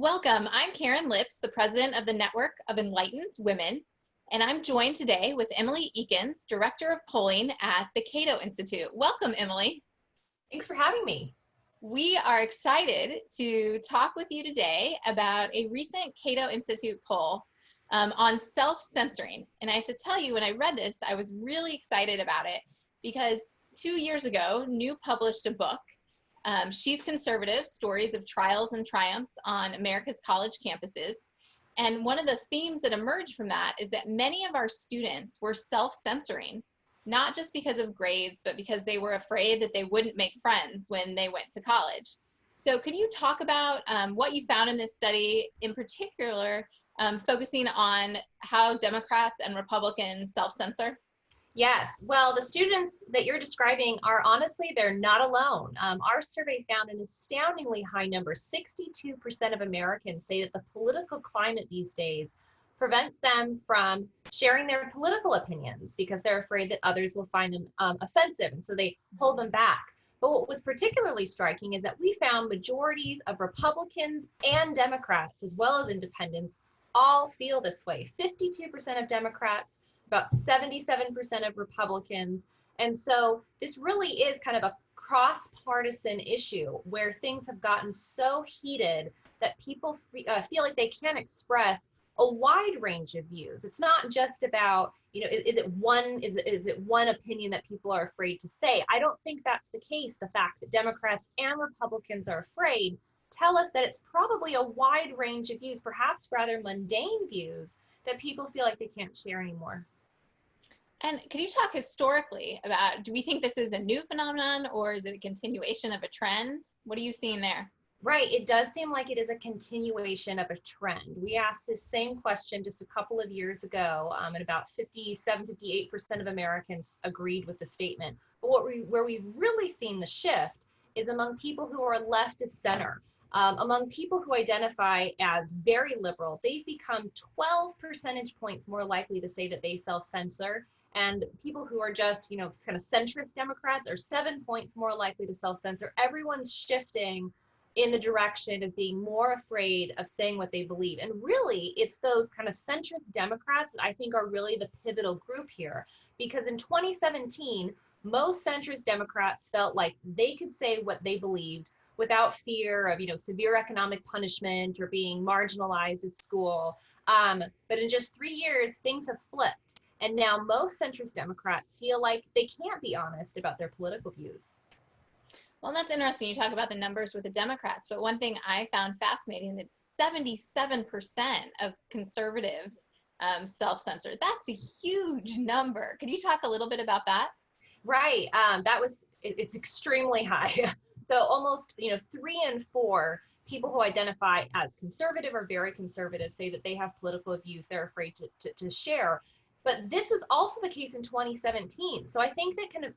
Welcome. I'm Karen Lips, the president of the Network of Enlightened Women, and I'm joined today with Emily Ekins, director of polling at the Cato Institute. Welcome, Emily. Thanks for having me. We are excited to talk with you today about a recent Cato Institute poll on self-censoring. And I have to tell you, when I read this, I was really excited about it because 2 years ago, New published a book, She's Conservative, Stories of Trials and Triumphs on America's College Campuses. And one of the themes that emerged from that is that many of our students were self-censoring, not just because of grades, but because they were afraid that they wouldn't make friends when they went to college. So can you talk about what you found in this study, in particular, focusing on how Democrats and Republicans self-censor? Yes, well, the students that you're describing are honestly, they're not alone. Our survey found an astoundingly high number. 62% of Americans say that the political climate these days prevents them from sharing their political opinions because they're afraid that others will find them offensive, and so they hold them back. But what was particularly striking is that we found majorities of Republicans and Democrats, as well as independents, all feel this way. 52% of Democrats, about 77% of Republicans. And so this really is kind of a cross-partisan issue where things have gotten so heated that people feel like they can't express a wide range of views. It's not just about, is it one opinion that people are afraid to say? I don't think that's the case. The fact that Democrats and Republicans are afraid tell us that it's probably a wide range of views, perhaps rather mundane views, that people feel like they can't share anymore. And can you talk historically about, do we think this is a new phenomenon or is it a continuation of a trend? What are you seeing there? Right, it does seem like it is a continuation of a trend. We asked this same question just a couple of years ago, and about 58% of Americans agreed with the statement. But where we've really seen the shift is among people who are left of center. Among people who identify as very liberal, they've become 12 percentage points more likely to say that they self-censor. And people who are just, kind of centrist Democrats are 7 points more likely to self-censor. Everyone's shifting in the direction of being more afraid of saying what they believe. And really, it's those kind of centrist Democrats that I think are really the pivotal group here. Because in 2017, most centrist Democrats felt like they could say what they believed without fear of, severe economic punishment or being marginalized at school. But in just 3 years, things have flipped. And now most centrist Democrats feel like they can't be honest about their political views. Well, that's interesting. You talk about the numbers with the Democrats, but one thing I found fascinating, that 77% of conservatives self-censor. That's a huge number. Could you talk a little bit about that? Right. It's extremely high. So almost, 3 in 4 people who identify as conservative or very conservative say that they have political views they're afraid to share. But this was also the case in 2017. So I think that kind of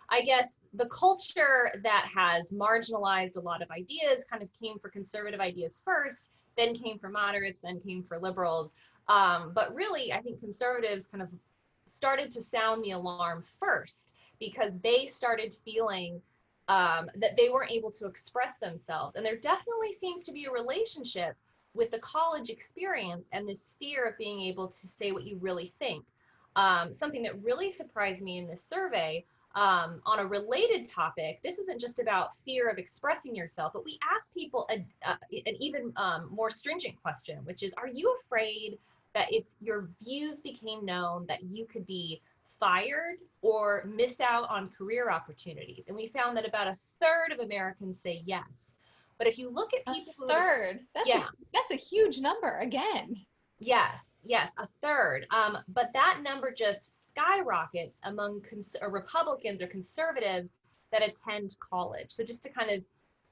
I guess the culture that has marginalized a lot of ideas kind of came for conservative ideas first, then came for moderates, then came for liberals. But really, I think conservatives kind of started to sound the alarm first because they started feeling that they weren't able to express themselves. And there definitely seems to be a relationship with the college experience and this fear of being able to say what you really think. Something that really surprised me in this survey, on a related topic, this isn't just about fear of expressing yourself, but we asked people an even more stringent question, which is, are you afraid that if your views became known that you could be fired or miss out on career opportunities? And we found that about 1/3 of Americans say yes. But if you look at people who— that's a huge number again. Yes, 1/3. But that number just skyrockets among Republicans or conservatives that attend college. So just to kind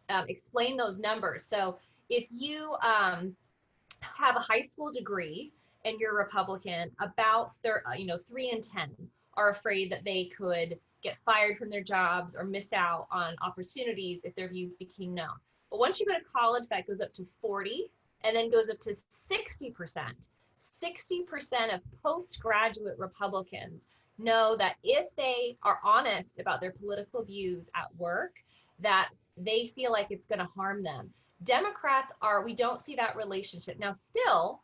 of explain those numbers. So if you have a high school degree and you're a Republican, about 3 in 10 are afraid that they could get fired from their jobs or miss out on opportunities if their views became known. But once you go to college, that goes up to 40 and then goes up to 60%. 60% of postgraduate Republicans know that if they are honest about their political views at work, that they feel like it's going to harm them. Democrats we don't see that relationship. Now, still,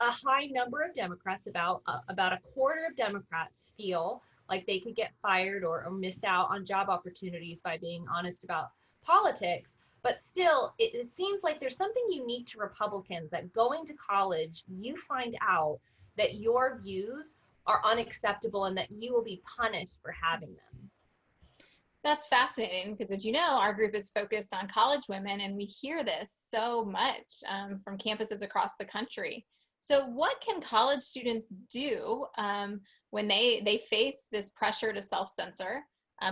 a high number of Democrats, about a quarter of Democrats feel like they could get fired or miss out on job opportunities by being honest about politics. But still, it seems like there's something unique to Republicans that going to college, you find out that your views are unacceptable and that you will be punished for having them. That's fascinating because, as you know, our group is focused on college women, and we hear this so much from campuses across the country. So what can college students do when they face this pressure to self-censor?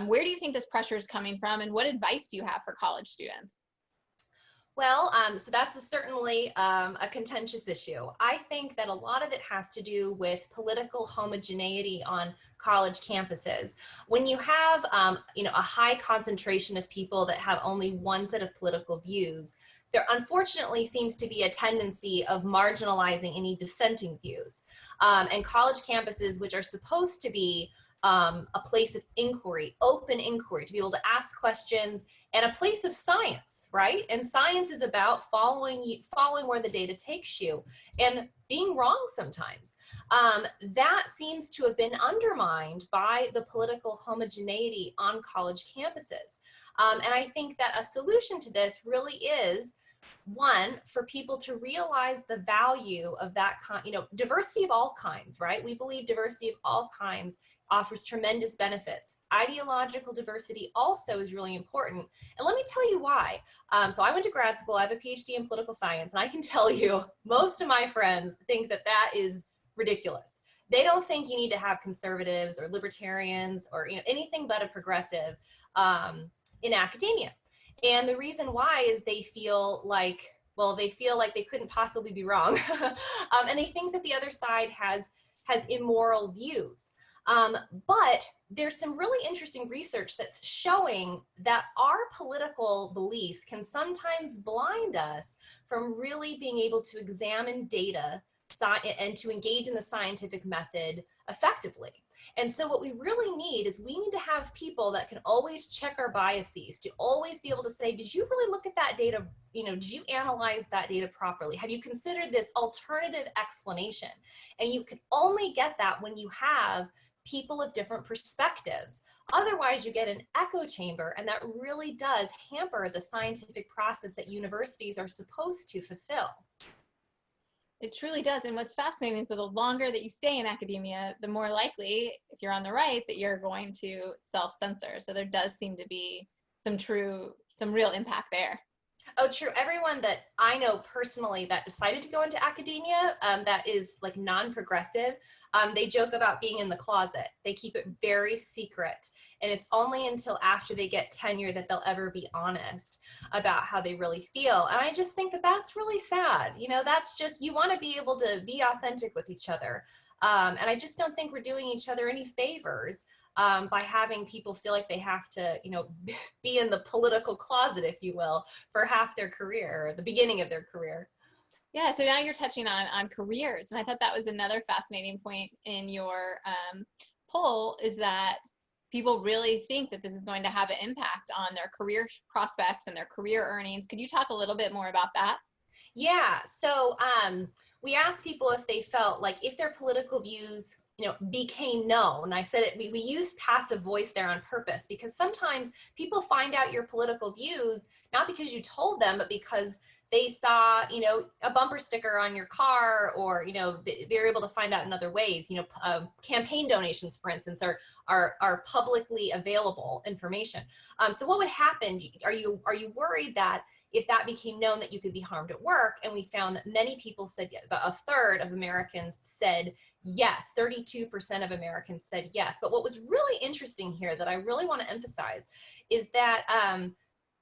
Where do you think this pressure is coming from, and what advice do you have for college students? Well, so that's certainly a contentious issue. I think that a lot of it has to do with political homogeneity on college campuses. When you have, a high concentration of people that have only one set of political views, there unfortunately seems to be a tendency of marginalizing any dissenting views. And college campuses, which are supposed to be a place of inquiry, open inquiry, to be able to ask questions, and a place of science, right? And science is about following where the data takes you and being wrong sometimes. That seems to have been undermined by the political homogeneity on college campuses. And I think that a solution to this really is, one, for people to realize the value of that diversity of all kinds, right? We believe diversity of all kinds offers tremendous benefits. Ideological diversity also is really important. And let me tell you why. So I went to grad school, I have a PhD in political science, and I can tell you, most of my friends think that that is ridiculous. They don't think you need to have conservatives or libertarians or anything but a progressive in academia. And the reason why is they feel like they couldn't possibly be wrong. And they think that the other side has immoral views. But there's some really interesting research that's showing that our political beliefs can sometimes blind us from really being able to examine data and to engage in the scientific method effectively. And so what we really need is we need to have people that can always check our biases, to always be able to say, did you really look at that data? Did you analyze that data properly? Have you considered this alternative explanation? And you can only get that when you have people of different perspectives. Otherwise, you get an echo chamber, and that really does hamper the scientific process that universities are supposed to fulfill. It truly does. And what's fascinating is that the longer that you stay in academia, the more likely, if you're on the right, that you're going to self-censor. So there does seem to be some real impact there. Oh, true. Everyone that I know personally that decided to go into academia, that is like non-progressive, they joke about being in the closet. They keep it very secret. And it's only until after they get tenure that they'll ever be honest about how they really feel. And I just think that that's really sad. That's just, you want to be able to be authentic with each other. And I just don't think we're doing each other any favors by having people feel like they have to, be in the political closet, if you will, for half their career or the beginning of their career. Yeah, so now you're touching on careers. And I thought that was another fascinating point in your poll, is that people really think that this is going to have an impact on their career prospects and their career earnings. Could you talk a little bit more about that? Yeah, so we asked people if they felt like if their political views became known. I said it, we used passive voice there on purpose, because sometimes people find out your political views not because you told them, but because they saw, a bumper sticker on your car, or, they're able to find out in other ways. Campaign donations, for instance, are publicly available information. So what would happen? Are you worried that if that became known that you could be harmed at work? And we found that many people said, about a third of Americans said yes, 32% of Americans said yes. But what was really interesting here that I really want to emphasize is that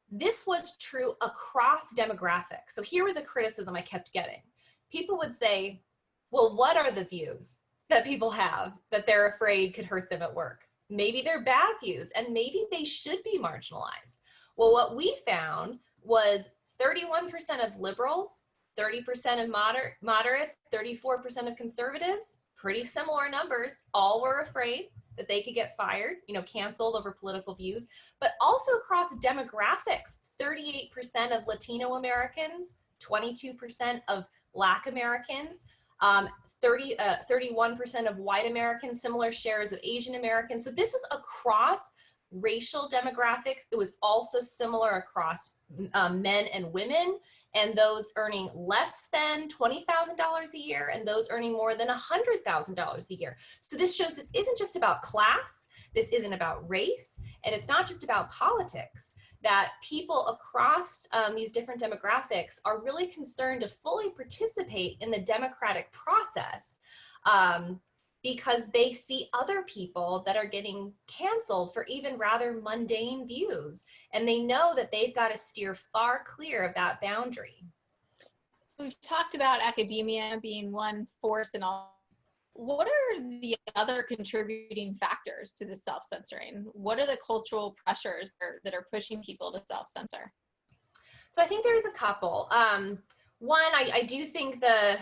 this was true across demographics. So here was a criticism I kept getting. People would say, well, what are the views that people have that they're afraid could hurt them at work? Maybe they're bad views, and maybe they should be marginalized. Well, what we found was 31% of liberals, 30% of moderates, 34% of conservatives, pretty similar numbers, all were afraid. that they could get fired, canceled over political views, but also across demographics. 38% of Latino Americans, 22% of Black Americans, 31% of white Americans, similar shares of Asian Americans. So this was across racial demographics. It was also similar across men and women, and those earning less than $20,000 a year and those earning more than $100,000 a year. So this shows this isn't just about class, this isn't about race, and it's not just about politics, that people across these different demographics are really concerned to fully participate in the democratic process, because they see other people that are getting canceled for even rather mundane views, and they know that they've got to steer far clear of that boundary. So we've talked about academia being one force and all. What are the other contributing factors to the self-censoring? What are the cultural pressures that are pushing people to self-censor? So I think there's a couple. One, I do think the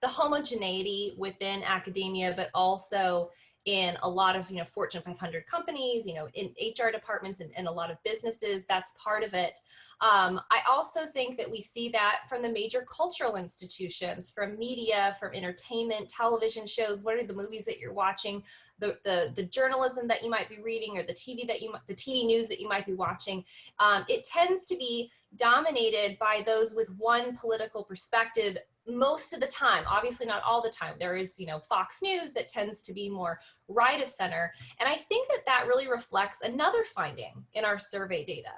homogeneity within academia, but also in a lot of Fortune 500 companies, in HR departments and a lot of businesses, that's part of it. I also think that we see that from the major cultural institutions, from media, from entertainment, television shows. What are the movies that you're watching? The journalism that you might be reading, or the TV news that you might be watching. It tends to be dominated by those with one political perspective most of the time. Obviously not all the time. There is, Fox News that tends to be more right of center. And I think that really reflects another finding in our survey data.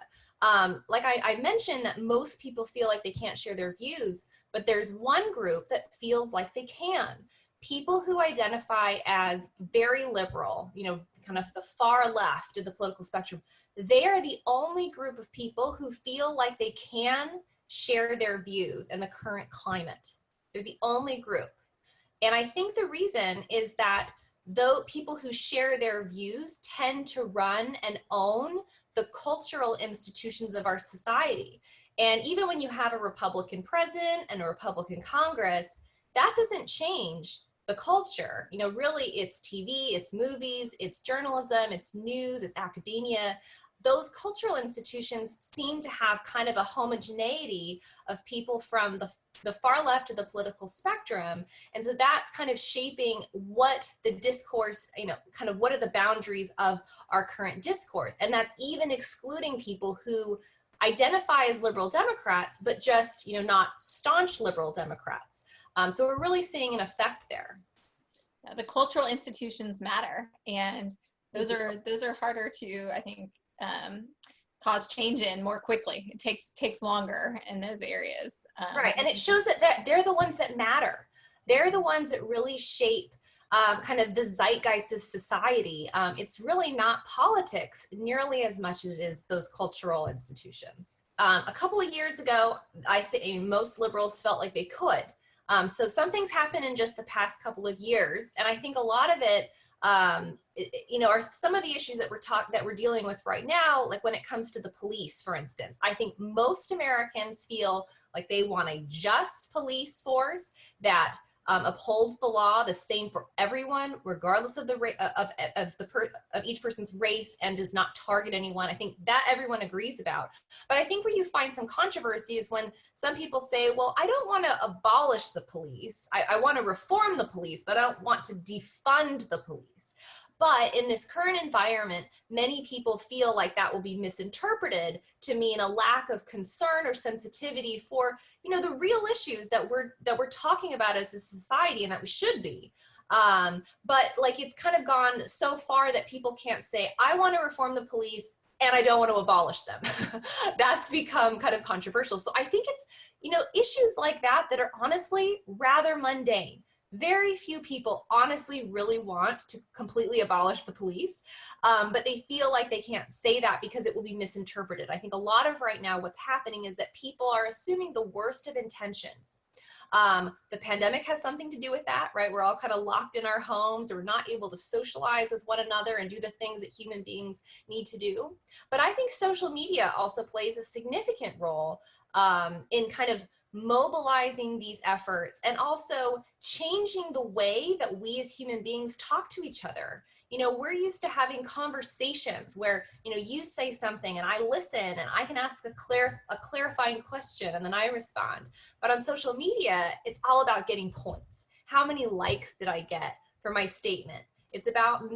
Like I mentioned, that most people feel like they can't share their views, but there's one group that feels like they can. People who identify as very liberal, kind of the far left of the political spectrum, they are the only group of people who feel like they can share their views in the current climate. They're the only group. And I think the reason is that though people who share their views tend to run and own the cultural institutions of our society. And even when you have a Republican president and a Republican Congress, that doesn't change the culture. Really it's TV, it's movies, it's journalism, it's news, it's academia. Those cultural institutions seem to have kind of a homogeneity of people from the far left of the political spectrum. And so that's kind of shaping what the discourse, kind of what are the boundaries of our current discourse. And that's even excluding people who identify as liberal Democrats, but just, not staunch liberal Democrats. So we're really seeing an effect there. Yeah, the cultural institutions matter, and those are harder to, I think, cause change in more quickly. It takes longer in those areas. Right, and it shows that they're the ones that matter. They're the ones that really shape kind of the zeitgeist of society. It's really not politics nearly as much as it is those cultural institutions. A couple of years ago, I think most liberals felt like they could. So some things happened in just the past couple of years, and I think a lot of it, are some of the issues that we're dealing with right now, like when it comes to the police, for instance. I think most Americans feel like they want a just police force that upholds the law the same for everyone, regardless of of each person's race, and does not target anyone. I think that everyone agrees about. But I think where you find some controversy is when some people say, well, I don't want to abolish the police. I want to reform the police, but I don't want to defund the police. But in this current environment, many people feel like that will be misinterpreted to mean a lack of concern or sensitivity for, the real issues that we're talking about as a society and that we should be. But like it's kind of gone so far that people can't say, I want to reform the police and I don't want to abolish them. That's become kind of controversial. So I think it's, issues like that are honestly rather mundane. Very few people honestly really want to completely abolish the police, but they feel like they can't say that because it will be misinterpreted. I think a lot of right now what's happening is that people are assuming the worst of intentions. The pandemic has something to do with that, right? We're all kind of locked in our homes. We're not able to socialize with one another and do the things that human beings need to do. But I think social media also plays a significant role in kind of mobilizing these efforts and also changing the way that we as human beings talk to each other. we're used to having conversations where, you say something and I listen and I can ask a clarifying question and then I respond. But on social media, it's all about getting points. How many likes did I get for my statement? It's about,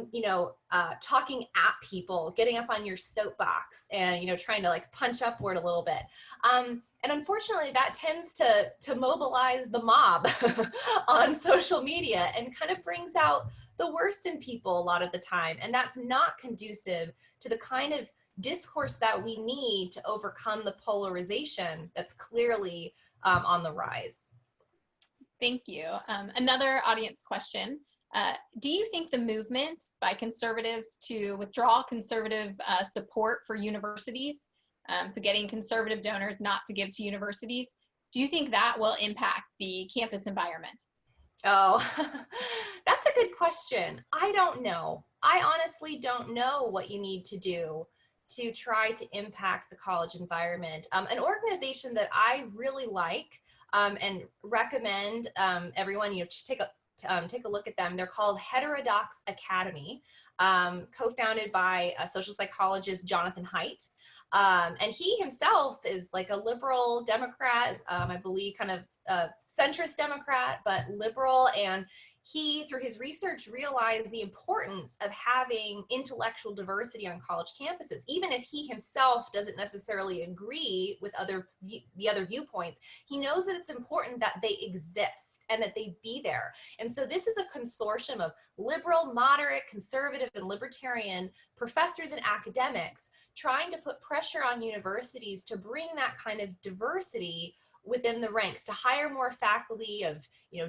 talking at people, getting up on your soapbox and, trying to like punch upward a little bit. And unfortunately, that tends to mobilize the mob on social media and kind of brings out the worst in people a lot of the time. And that's not conducive to the kind of discourse that we need to overcome the polarization that's clearly on the rise. Thank you. Another audience question. Do you think the movement by conservatives to withdraw conservative support for universities, so getting conservative donors not to give to universities, do you think that will impact the campus environment? Oh, that's a good question. I don't know. I honestly don't know what you need to do to try to impact the college environment. An organization that I really like and recommend everyone, just take a look at them. They're called Heterodox Academy, co-founded by social psychologist Jonathan Haidt. And he himself is like a liberal Democrat, I believe kind of centrist Democrat, but liberal. And he, through his research, realized the importance of having intellectual diversity on college campuses, even if he himself doesn't necessarily agree with the other viewpoints. He knows that it's important that they exist and that they be there. And so this is a consortium of liberal, moderate, conservative, and libertarian professors and academics trying to put pressure on universities to bring that kind of diversity within the ranks, to hire more faculty of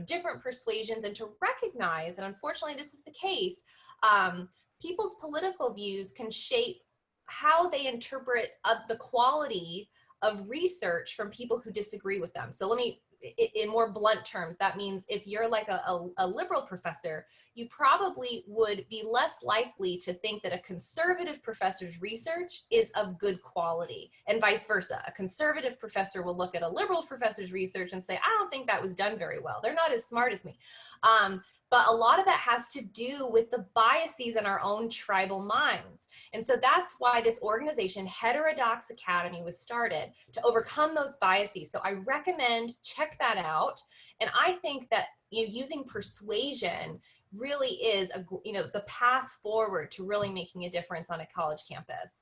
different persuasions, and to recognize, and unfortunately this is the case, people's political views can shape how they interpret the quality of research from people who disagree with them. So let me, in more blunt terms, that means if you're like a liberal professor, you probably would be less likely to think that a conservative professor's research is of good quality, and vice versa. A conservative professor will look at a liberal professor's research and say, I don't think that was done very well. They're not as smart as me. But a lot of that has to do with the biases in our own tribal minds. And so that's why this organization, Heterodox Academy, was started to overcome those biases. So I recommend check that out. And I think that using persuasion really is the path forward to really making a difference on a college campus.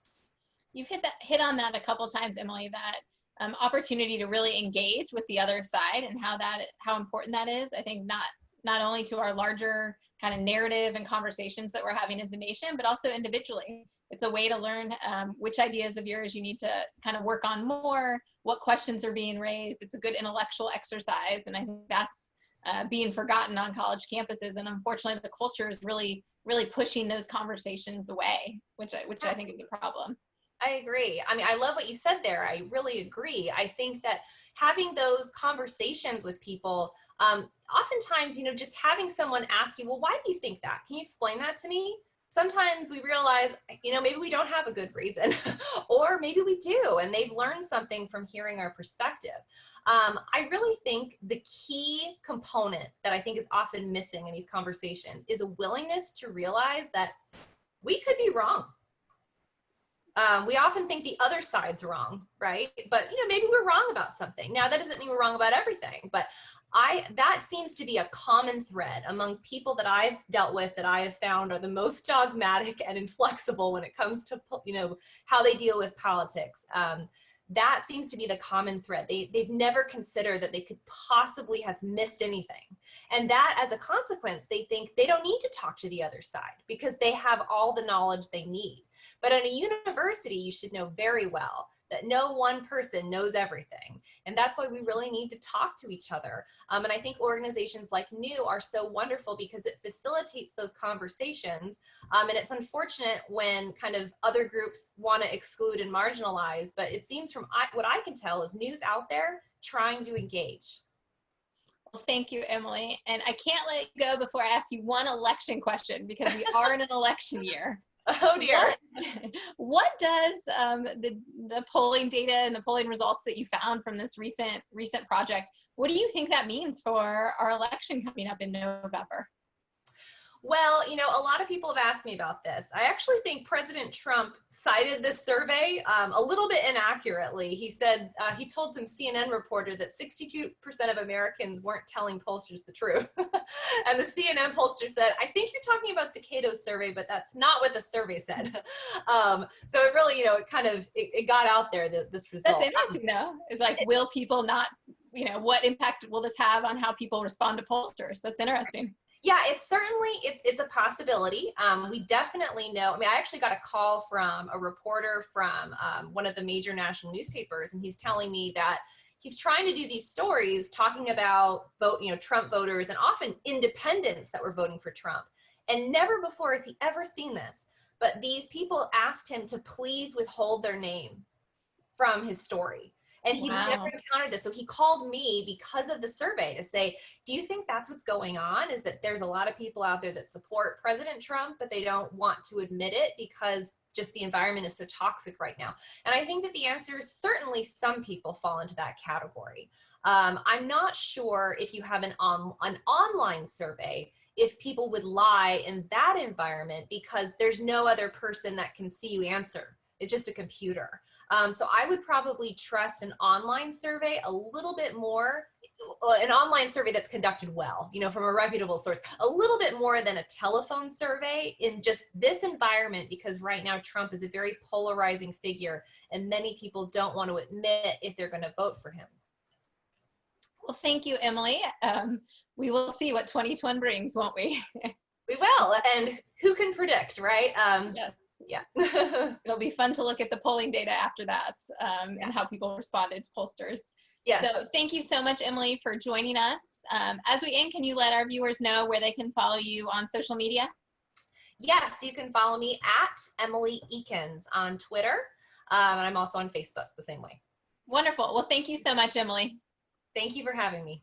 You've hit on that a couple times, Emily, that opportunity to really engage with the other side and how important that is. I think not only to our larger kind of narrative and conversations that we're having as a nation, but also individually. It's a way to learn which ideas of yours you need to kind of work on more, what questions are being raised. It's a good intellectual exercise, and I think that's being forgotten on college campuses. And unfortunately, the culture is really, really pushing those conversations away, which I think is a problem. I agree. I mean, I love what you said there. I really agree. I think that having those conversations with people, oftentimes, just having someone ask you, well, why do you think that? Can you explain that to me? Sometimes we realize, maybe we don't have a good reason, or maybe we do, and they've learned something from hearing our perspective. I really think the key component that I think is often missing in these conversations is a willingness to realize that we could be wrong. We often think the other side's wrong, right? But maybe we're wrong about something. Now, that doesn't mean we're wrong about everything, but that seems to be a common thread among people that I've dealt with, that I have found are the most dogmatic and inflexible when it comes to how they deal with politics. That seems to be the common thread. They've never considered that they could possibly have missed anything. And that, as a consequence, they think they don't need to talk to the other side because they have all the knowledge they need. But at a university, you should know very well that no one person knows everything. And that's why we really need to talk to each other. And I think organizations like NEW are so wonderful because it facilitates those conversations. And it's unfortunate when kind of other groups want to exclude and marginalize, but it seems from what I can tell is NEW's out there trying to engage. Well, thank you, Emily. And I can't let you go before I ask you one election question, because we are in an election year. Oh dear. What does the polling data and the polling results that you found from this recent project, what do you think that means for our election coming up in November? Well, a lot of people have asked me about this. I actually think President Trump cited this survey a little bit inaccurately. He said, he told some CNN reporter that 62% of Americans weren't telling pollsters the truth. And the CNN pollster said, I think you're talking about the Cato survey, but that's not what the survey said. So it really, it kind of, it got out there, this result. That's interesting though, is like, will people not, what impact will this have on how people respond to pollsters? That's interesting. Yeah, it's certainly, it's a possibility. We definitely know, I mean, I actually got a call from a reporter from one of the major national newspapers, and he's telling me that he's trying to do these stories talking about Trump voters and often independents that were voting for Trump. And never before has he ever seen this. But these people asked him to please withhold their name from his story. And he never encountered this. So he called me because of the survey to say, do you think that's what's going on? Is that there's a lot of people out there that support President Trump, but they don't want to admit it because just the environment is so toxic right now? And I think that the answer is certainly some people fall into that category. I'm not sure if you have an online survey, if people would lie in that environment because there's no other person that can see you answer. It's just a computer. So I would probably trust an online survey a little bit more, an online survey that's conducted well, from a reputable source, a little bit more than a telephone survey in just this environment, because right now Trump is a very polarizing figure and many people don't want to admit if they're going to vote for him. Well, thank you, Emily. We will see what 2020 brings, won't we? We will, and who can predict, right? Yes. Yeah. It'll be fun to look at the polling data after that and how people responded to pollsters. Yes. So thank you so much, Emily, for joining us. As we end, can you let our viewers know where they can follow you on social media? Yes, you can follow me at Emily Ekins on Twitter. And I'm also on Facebook the same way. Wonderful. Well, thank you so much, Emily. Thank you for having me.